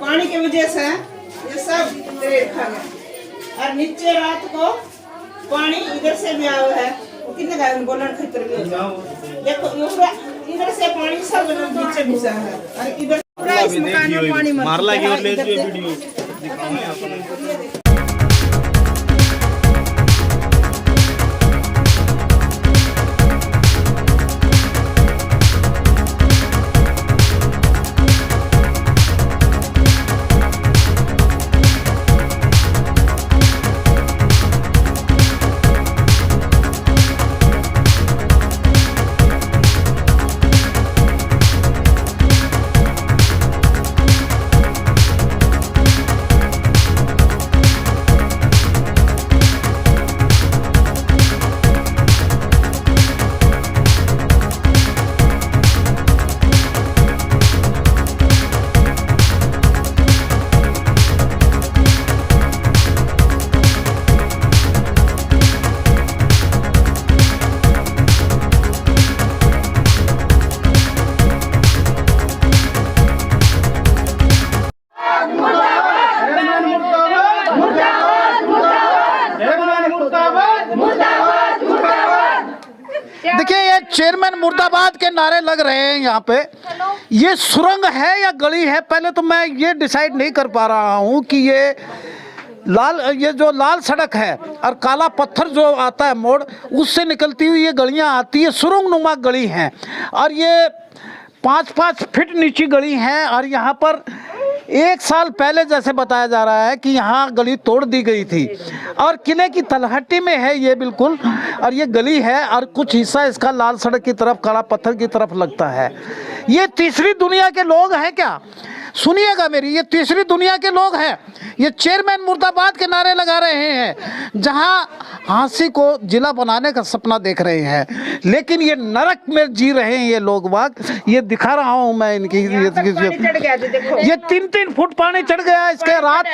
पानी की वजह से ये सब तरेड़ खा गया। और नीचे रात को पानी इधर से भी आया है, वो कितने गाय बोलन खतर भी देखो ये पूरा इधर से पानी सब नीचे घुसा है और इधर पूरा इस मकान में पानी मारला की और ले वीडियो दिखाऊं आपको। देखिए ये चेयरमैन मुर्दाबाद के नारे लग रहे हैं यहाँ पे। ये सुरंग है या गली है, पहले तो मैं ये डिसाइड नहीं कर पा रहा हूँ कि ये जो लाल सड़क है और काला पत्थर जो आता है मोड़, उससे निकलती हुई ये गलियाँ आती है, सुरंग नुमा गली हैं और ये 5-5 फीट नीची गली हैं। और यहाँ पर 1 साल पहले जैसे बताया जा रहा है कि यहाँ गली तोड़ दी गई थी और किले की तलहटी में है ये बिल्कुल, और ये गली है और कुछ हिस्सा इसका लाल सड़क की तरफ, काला पत्थर की तरफ लगता है। ये तीसरी दुनिया के लोग हैं क्या? सुनिएगा मेरी, ये तीसरी दुनिया के लोग हैं। ये चेयरमैन मुर्दाबाद के नारे लगा रहे हैं, जहां हाँसी को जिला बनाने का सपना देख रहे हैं, लेकिन ये नरक में जी रहे हैं ये लोग बाग। ये दिखा रहा हूं मैं इनकी, ये 3-3 फुट पानी चढ़ गया इसके। रात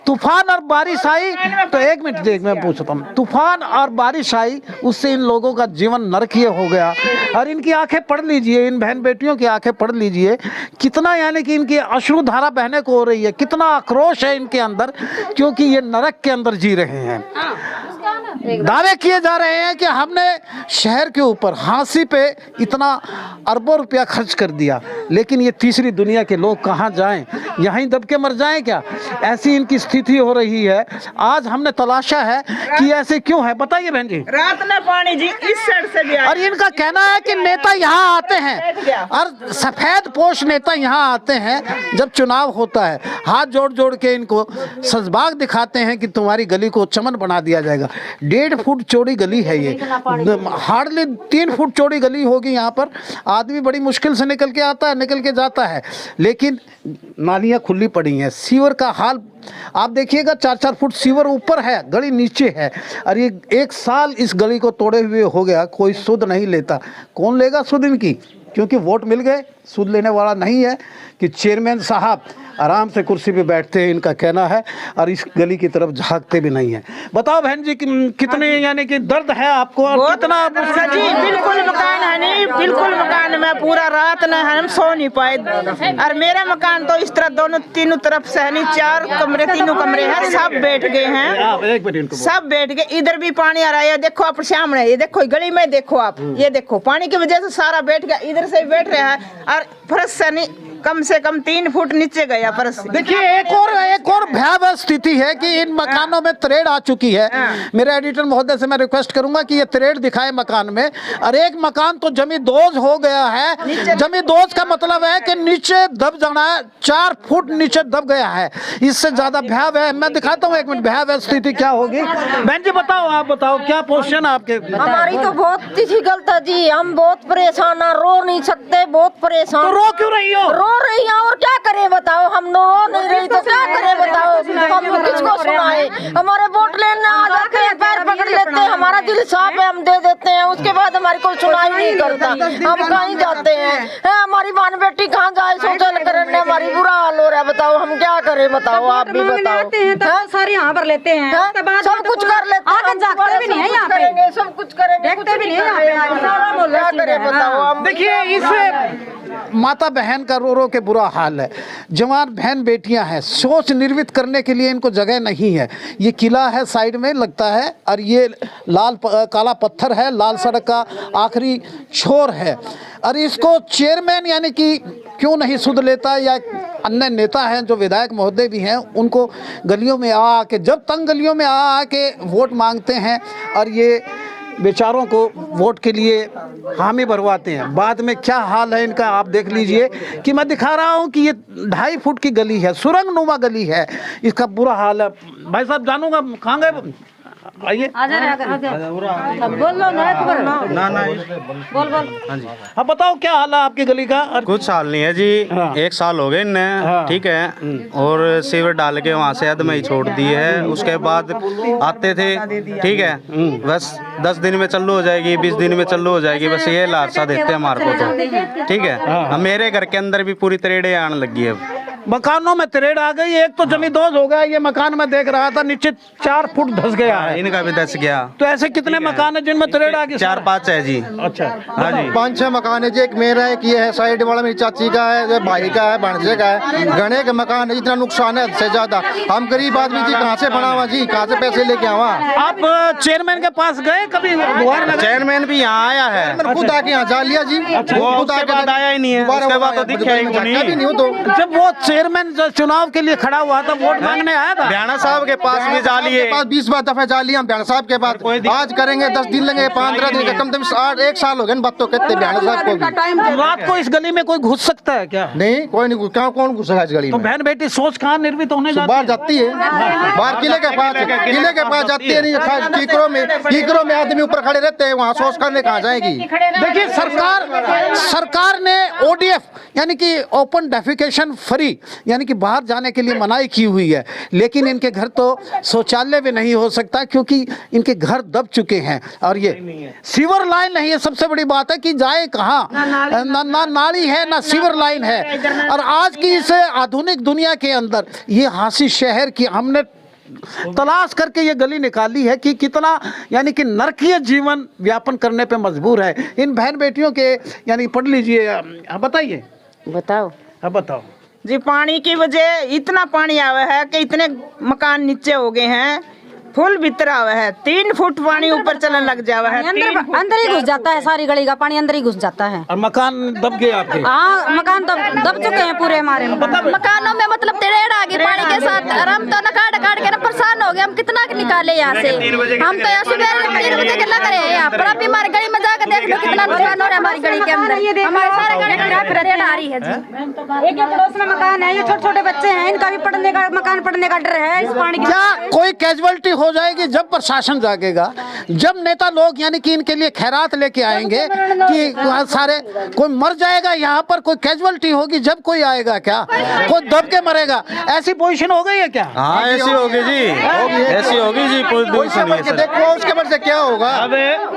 तूफान और बारिश आई तो 1 मिनट देख, मैं पूछता हूँ, तूफान और बारिश आई उससे इन लोगों का जीवन नरकीय हो गया। और इनकी आंखें पढ़ लीजिए, इन बहन बेटियों की आंखें पढ़ लीजिए, कितना यानी कि इनकी अश्रु धारा बहने को हो रही है, कितना आक्रोश है इनके अंदर, क्योंकि ये नरक के अंदर जी रहे हैं। दावे किए जा रहे हैं कि हमने शहर के ऊपर हाँसी पे इतना अरबों रुपया खर्च कर दिया, लेकिन ये तीसरी दुनिया के लोग कहाँ जाएं? यहीं दब के मर जाएं क्या? ऐसी इनकी स्थिति हो रही है। आज हमने तलाशा है कि ऐसे क्यों है, बताइए बहन जी। रात में पानी जी इस साइड से भी आया। और इनका कहना है कि नेता यहाँ आते हैं और सफेद पोश नेता यहाँ आते हैं जब चुनाव होता है, हाथ जोड़ जोड़ के इनको सजबाग दिखाते हैं कि तुम्हारी गली को चमन बना दिया जाएगा। 1.5 फुट चौड़ी गली है ये, हार्डली 3 फुट चौड़ी गली होगी। यहाँ पर आदमी बड़ी मुश्किल से निकल के आता है, निकल के जाता है, लेकिन नालियाँ खुली पड़ी हैं। सीवर का हाल आप देखिएगा, 4-4 फुट सीवर ऊपर है, गली नीचे है। और ये 1 साल इस गली को तोड़े हुए हो गया, कोई सुध नहीं लेता। कौन लेगा सुध इनकी? क्योंकि वोट मिल गए, सुध लेने वाला नहीं है। कि चेयरमैन साहब आराम से कुर्सी पे बैठते हैं, इनका कहना है, और इस गली की तरफ झांकते भी नहीं है। बताओ बहन जी कितने यानी कि दर्द है आपको और कितना? जी बिल्कुल मकान है नहीं, बिल्कुल मकान में पूरा रात न हम सो नहीं पाए। और मेरा मकान तो इस तरह तीनों तरफ से है नहीं, 4 कमरे 3 कमरे हैं, सब बैठ गए हैं, सब बैठ गए। इधर भी पानी आ रहा है, देखो आप सामने, ये देखो गली में, देखो आप, ये देखो पानी की वजह से सारा बैठ गया। इधर से बैठ रहा है और फर्श से नहीं, कम से कम 3 फुट नीचे गया फर्श। देखिए एक और भयावह स्थिति है कि इन मकानों में तरेड़ आ चुकी है। मेरे एडिटर महोदय से मैं रिक्वेस्ट करूंगा कि ये तरेड़ दिखाए मकान में। और एक मकान तो जमींदोज हो गया है। जमींदोज का मतलब है कि नीचे दब जाना है, 4 फुट नीचे दब गया है। इससे ज्यादा भयावह है, मैं दिखाता हूँ 1 मिनट भयावह स्थिति क्या होगी। बहन जी बताओ, आप बताओ क्या पोजीशन है आपके? हमारी तो बहुत ही गलत है जी, हम बहुत परेशान है, रो नहीं सकते, बहुत परेशान। तो रो क्यों रही हो? रो रही है और क्या करे बताओ, हम रो नहीं रही तो क्या करे बताओ, हम किसको सुनाए? हमारे वोट लेने आ जाते हैं, पैर पकड़ लेते हैं, हमारा दिल साफ है, हम दे देते हैं, उसके बाद हमारी कोई सुनाई नहीं करता। हम कहीं जाते हैं, हमारी बहन बेटी कहाँ जाए, शौचालय करने हमारी बुरा हाल हो रहा है। हमारा बताओ, हम क्या करें बताओ, आप भी बताओ। सारे यहाँ पर लेते हैं, सब कुछ कर लेते हैं, आगे जागते भी नहीं है यहाँ पे, सब कुछ करेंगे, देखते भी नहीं है यहाँ पे, सारा मोहल्ला क्या सीधा करें है। बताओ हम। देखिए इस माता बहन का रो रो के बुरा हाल है। जवान बहन बेटियां हैं, सोच निर्मित करने के लिए इनको जगह नहीं है। ये किला है साइड में लगता है, और ये काला पत्थर है, लाल सड़क का आखिरी छोर है, और इसको चेयरमैन यानी कि क्यों नहीं सुध लेता, या अन्य नेता हैं जो विधायक महोदय भी हैं, उनको गलियों में आ के, जब तंग गलियों में आ के वोट मांगते हैं और ये बेचारों को वोट के लिए हामी भरवाते हैं। बाद में क्या हाल है इनका आप देख लीजिए कि मैं दिखा रहा हूं कि ये 2.5 फुट की गली है, सुरंग नुमा गली है, इसका बुरा हाल है। भाई साहब जानूंगा कहाँ गए, आइए। बोल लो ना, बोल हाँ बताओ क्या हाल है आपकी गली का? कुछ साल नहीं है जी, हाँ। 1 साल हो गए इन्हें, ठीक है, और सीवर डाल के वहाँ से अदमई छोड़ दी है। उसके बाद आते थे, ठीक है, बस 10 दिन में चालू हो जाएगी, 20 दिन में चालू हो जाएगी, बस ये लालसा देते हैं हमारे को तो, ठीक है। अब मेरे घर के अंदर भी पूरी तरेड़े आने लगी है, मकानों में तरेड़ आ गई, एक तो जमींदोज हो गया। ये मकान में देख रहा था नीचे 4 फुट धस गया है, इनका भी धस गया। तो ऐसे कितने मकान है जिनमें तरेड़ आ गई? 4-5 है जी। अच्छा, हाँ जी, 5-6 मकान है जी। एक मेरा है, ये है साइड वाला मेरी चाची का है, भाई का है, भांजे का है, घने का मकान है। इतना नुकसान है से ज्यादा। हम गरीब आदमी जी, कहाँ से बनावा जी, कहाँ से पैसे लेके आवा? आप चेयरमैन के पास गए कभी? चेयरमैन भी यहाँ आया है, मैंने खुद आके यहाँ जा लिया जी। वो उसके बाद आया ही नहीं है, उसके बाद तो दिखा ही नहीं। तो जब वो चेयरमैन चुनाव के लिए खड़ा हुआ था, वोट मांगने आया था, भ्याणा साहब के पास भी जा लिए, 20 बार दफा जा लिया हम भ्याणा साहब के पास। आज करेंगे 10 दिन लगेंगे, 15 दिन का, कम से कम 1 साल हो गए बात तो कहते भ्याणा साहब को भी। रात को इस गली में कोई घुस सकता है क्या? नहीं, कोई नहीं, क्या कौन घुसेगा इस गली तो में? बहन बेटी सोच कहाँ निर्मित होने जाती बाहर जाती है, बाहर किले के पास जाती है। नहीं, कीकरों में आदमी ऊपर खड़े रहते हैं, वहाँ सोच करने कहाँ जाएगी? देखिए सरकार ने ODF यानी कि ओपन डेफिकेशन फ्री यानी कि बाहर जाने के लिए मनाही की हुई है, लेकिन इनके घर तो शौचालय भी नहीं हो सकता क्योंकि इनके घर दब चुके हैं। और ये सीवर लाइन नहीं है, सबसे बड़ी बात है कि जाए कहाँ, ना नाली है ना सीवर लाइन है। और आज की इस आधुनिक दुनिया के अंदर ये हांसी शहर की हमने तलाश करके ये गली निकाली है कि कितना यानी कि नरकीय जीवन व्यापन करने पे मजबूर है इन बहन बेटियों के। यानी पढ़ लीजिए, बताइए, बताओ जी। पानी की वजह इतना पानी आवा है कि इतने मकान नीचे हो गए हैं, फुल भीतर आवा है, 3 फुट पानी ऊपर चलने लग जावा है, अंदर ही घुस जाता है, सारी गली का पानी अंदर ही घुस जाता है। और मकान दब गए आपके? हाँ, मकान दब चुके हैं पूरे हमारे। मकानों में मतलब तरेड़ आ गई पानी के साथ, और हम तो न काट के ना परेशान हो गए। हम कितना निकाले यहाँ से, हम तो यहाँ सुबह 3 बजे के लग रहे हैं यहाँ पर। अभी हमारी गली में जाकर देख लो कितना नुकसान हो रहा है हमारी गली के अंदर। हमारे सारे गली तरेड़ आ रही है जी। एक पड़ोस में मकान है, ये छोटे बच्चे हैं, इनका भी मकान पड़ने का डर है इस पानी के। क्या कोई कैजुअलिटी हो जाएगी जब प्रशासन जागेगा, जब नेता लोग यानी कि इनके लिए खैरात लेके आएंगे कि सारे कोई मर जाएगा यहाँ पर, कोई कैजुअलिटी होगी जब कोई आएगा, क्या कोई दब के मरेगा? ऐसी पोजीशन हो गई है क्या? हाँ ऐसी होगी जी, ऐसी होगी जी, पूरी दूर सुनिए सर। देखो उसके बाद से क्या होगा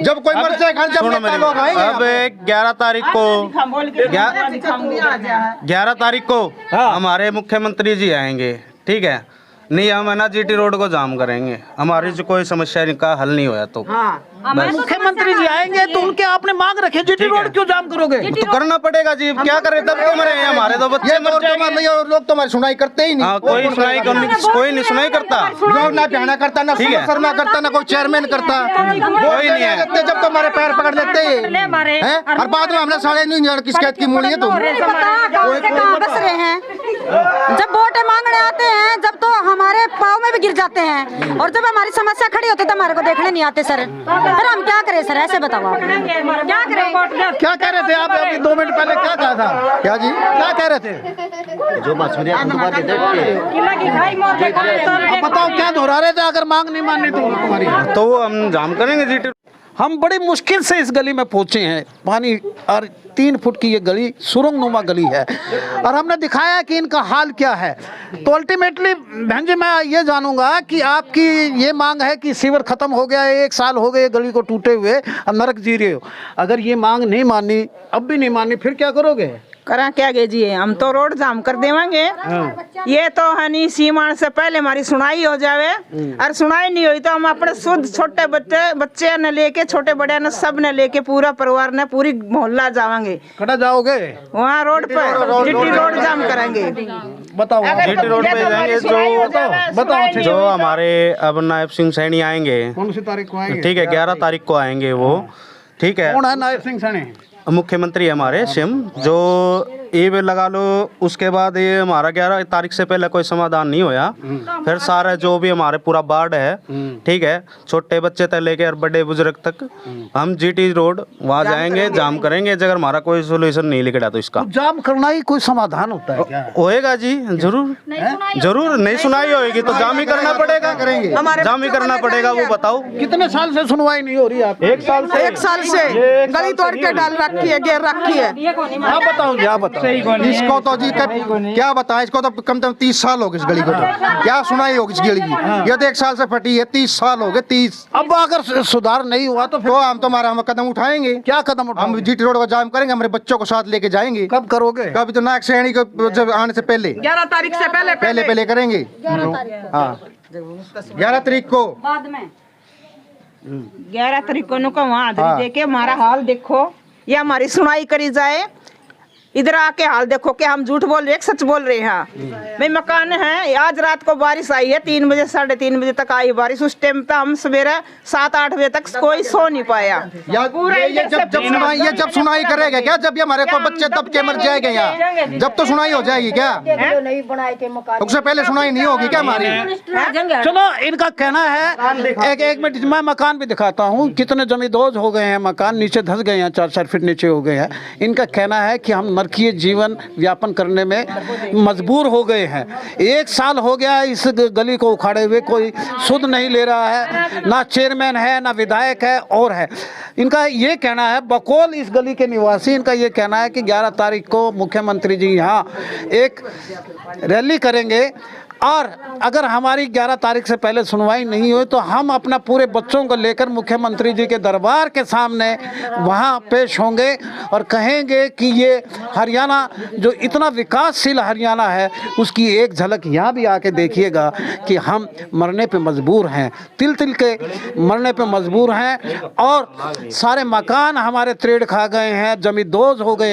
जब कोई मर जाएगा, जब नेता लोग आएंगे। अब 11 तारीख को 11 तारीख को हमारे मुख्यमंत्री जी आएंगे, ठीक है। नहीं, हम है ना GT रोड को जाम करेंगे, हमारी जो कोई समस्या का हल नहीं होया तो मुख्यमंत्री जी आएंगे तो उनके आपने मांग रखे, GT रोड क्यों जाम करोगे? तो करना पड़ेगा जी, क्या करें, तब तो मरे हैं हमारे तो बच्चे मर जाएंगे। और लोग तो हमारी सुनाई करते ही नहीं। हाँ, कोई नहीं सुनाई करता, ना भ्याना करता, ना शर्मा करता, ना कोई चेयरमैन करता, कोई नहीं है। जब तो हमारे पैर पकड़ लेते हैं, और बाद में हमने साढ़े नहीं जान किस कहत की मूली है। तुम बस रहे हैं, जब वोट मांगने आते हैं, जब तो हमारे पाँव में भी गिर जाते हैं, और जब हमारी समस्या खड़ी होती है तो हमारे को देखने नहीं आते सर। फिर हम क्या करें सर, ऐसे बताओ आप क्या करें? क्या कह रहे थे आप अभी 2 मिनट पहले? क्या कहा था? क्या जी, क्या कह रहे थे? बताओ क्या दोहरा रहे थे? अगर मांग नहीं माननी तो तुम्हारी, तो वो हम जाम करेंगे GT। हम बड़ी मुश्किल से इस गली में पहुंचे हैं, पानी और 3 फुट की ये गली सुरंग नुमा गली है, और हमने दिखाया कि इनका हाल क्या है। तो अल्टीमेटली बहन जी मैं ये जानूंगा कि आपकी ये मांग है कि सीवर खत्म हो गया है, 1 साल हो गए गली को टूटे हुए, अब नरक जी रहे हो। अगर ये मांग नहीं मानी, अब भी नहीं मानी, फिर क्या करोगे? करा क्या गे जी, हम तो रोड जाम कर देवांगे। ये तो हनी सीमाण से पहले हमारी सुनाई हो जावे, और सुनाई नहीं हुई तो हम अपने शुद्ध छोटे बच्चे ने लेके, छोटे बड़े ने सब ने लेके, पूरा परिवार ने, पूरी मोहल्ला जावांगे। कड़ा जाओगे? वहाँ रोड पर जीटी रोड जाम करेंगे। बताओ जीटी रोड पे जाएंगे। बताओ जो हमारे अब नायब सिंह सैनी आएंगे, कौन सी तारीख को आएंगे? ठीक है 11 तारीख को आएंगे वो, ठीक है। कौन है नायब सिंह सैनी? मुख्यमंत्री हमारे सिम, जो ये भी लगा लो। उसके बाद ये हमारा 11 तारीख से पहले कोई समाधान नहीं होया, फिर सारा जो भी हमारे पूरा वार्ड है, ठीक है, छोटे बच्चे तक लेके और बड़े बुजुर्ग तक, हम जीटी रोड वहाँ जाएंगे, जाम करेंगे। अगर हमारा कोई सोल्यूशन नहीं निकला तो इसका जाम करना ही कोई समाधान होता है क्या? होएगा जी, जरूर जरूर। नहीं सुनाई होएगी तो जाम ही करना पड़ेगा, जाम ही करना पड़ेगा। वो बताओ कितने साल से सुनवाई नहीं हो रही आप? 1 साल से गली तोड़ के डाल रखी है, घेर रखी है। आप बताओ जी, आप बताओ। इसको तो जी क्या बताएं, इसको तो कम से कम 30 साल हो गए इस गली को, तो क्या सुनाई होगी इस गली की? ये तो 1 साल से फटी है, 30 साल हो गए, 30। अब अगर सुधार नहीं हुआ तो फिर हम हम कदम उठाएंगे। क्या कदम हम उठाओगे? जीटी रोड को जाम करेंगे, हमारे बच्चों को साथ लेके जाएंगे। कब करोगे? कभी तो नायक सैनी को जब आने से पहले 11 तारीख से पहले करेंगे। हाँ 11 तारीख को, 11 तारीख को नुका वहाँ हाँ। हाजिरी देके हमारा हाल देखो, या हमारी सुनाई करी जाए। इधर आके हाल देखो कि हम झूठ बोल रहे हैं, सच बोल रहे हैं। भाई मकान है, आज रात को बारिश आई है, 3 बजे 3:30 बजे तक आई बारिश। उस टाइम पे हम सवेरे 7-8 बजे तक कोई सो नहीं पाया। ये जब सुनाई करेगा क्या? जब ये हमारे को बच्चे दब के मर जाएंगे यहाँ, जब तो सुनाई हो जाएगी क्या? उससे पहले सुनाई नहीं होगी क्या हमारी? चलो, इनका कहना है, एक मिनट मैं मकान भी दिखाता हूँ। कितने जमींदोज हो गए हैं, मकान नीचे धंस गए हैं, 4-4 फीट नीचे हो गए हैं। इनका कहना है कि हम नरकीय जीवन व्यापन करने में मजबूर हो गए हैं। 1 साल हो गया इस गली को उखाड़े हुए, कोई सुध नहीं ले रहा है, ना चेयरमैन है, ना विधायक है और है। इनका ये कहना है, बकौल इस गली के निवासी, इनका ये कहना है कि 11 तारीख को मुख्यमंत्री जी यहाँ एक रैली करेंगे, और अगर हमारी 11 तारीख से पहले सुनवाई नहीं हुई तो हम अपना पूरे बच्चों को लेकर मुख्यमंत्री जी के दरबार के सामने वहाँ पेश होंगे और कहेंगे कि ये हरियाणा जो इतना विकासशील हरियाणा है, उसकी एक झलक यहाँ भी आके देखिएगा कि हम मरने पे मजबूर हैं, तिल तिल के मरने पे मजबूर हैं, और सारे मकान हमारे त्रेड़ खा गए हैं, जमींदोज हो गए।